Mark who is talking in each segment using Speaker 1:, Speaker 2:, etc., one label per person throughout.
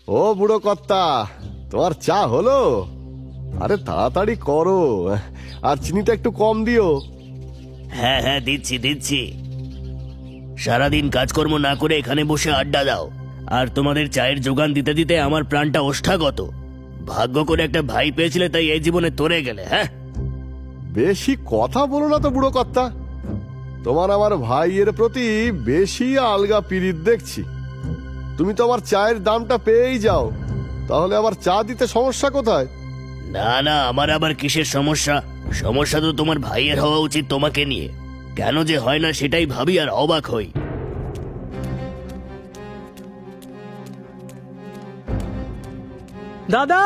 Speaker 1: ও বুড়ো কর্তা, তোমার চা হলো? আরে তাড়াতাড়ি করো, আর চিনিটা একটু কম দিও।
Speaker 2: হ্যাঁ হ্যাঁ, দিচ্ছি দিচ্ছি। সারাদিন কাজকর্ম না করে এখানে বসে আড্ডা দাও, আর তোমাদের চায়ের যোগান দিতে দিতে আমার প্রাণটা ওষ্ঠাগত। ভাগ্য করে একটা ভাই পেয়েছিলে, তাই এই জীবনে তরে গেলে। হ্যাঁ,
Speaker 1: বেশি কথা বলো না তো বুড়ো কর্তা, তোমার আমার ভাইয়ের প্রতি বেশি আলগা পিরিত দেখছি। তুমি তো আমার চায়ের দামটা পেয়েই যাও, তাহলে আবার চা দিতে সমস্যা কোথায়?
Speaker 2: না না, আমার আবার কিসের সমস্যা? সমস্যা তো তোমার ভাইয়ের হওয়া উচিত তোমাকে নিয়ে। কেন যে হয় না সেটাই ভাবি আর অবাক হই।
Speaker 3: দাদা,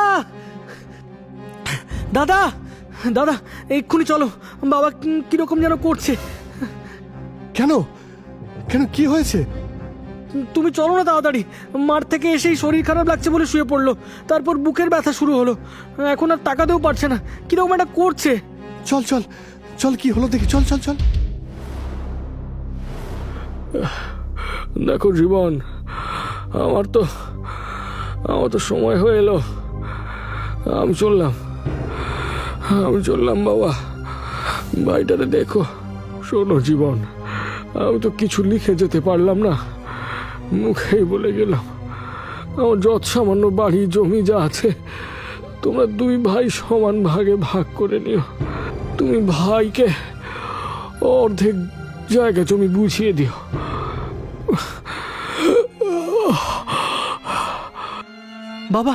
Speaker 3: দাদা, দাদা, এক্ষুনি চলো। বাবা কিরকম যেন করছে।
Speaker 1: কেন কেন, কি হয়েছে?
Speaker 3: তুমি চলো না তাড়াতাড়ি। মাঠ থেকে এসেই শরীর খারাপ লাগছে বলে শুয়ে পড়লো, তারপর বুকের ব্যথা শুরু হলো, এখন আর তাকাতেও পারছে না, কিরকম একটা করছে।
Speaker 1: চল চল চল, কি হলো দেখি, চল চল চল।
Speaker 3: দেখো জীবন, আমার তো সময় হয়ে এলো। আমি চললাম বাবা। ভাইটারে দেখো। শোনো জীবন, আমি তো কিছু লিখে যেতে পারলাম না, মুখেই বলে গেলাম। আমার যত সামান্য বাড়ি জমি যা আছে তোমরা দুই ভাই সমান ভাগে ভাগ করে নিও। তুমি ভাইকে অর্ধেক জায়গা জমি বুঝিয়ে দিও। বাবা,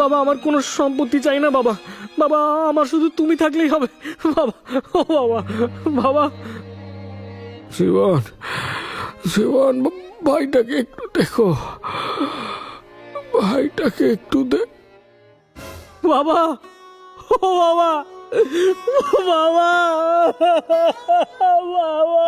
Speaker 3: বাবা, আমার কোনো সম্পত্তি চাই না বাবা। বাবা, আমার শুধু তুমি থাকলেই হবে বাবা। ও বাবা, বাবা। জীবন, ভাইটাকে একটু দেখো, ভাইটাকে একটু বাবা। ও বাবা, বাবা, বাবা।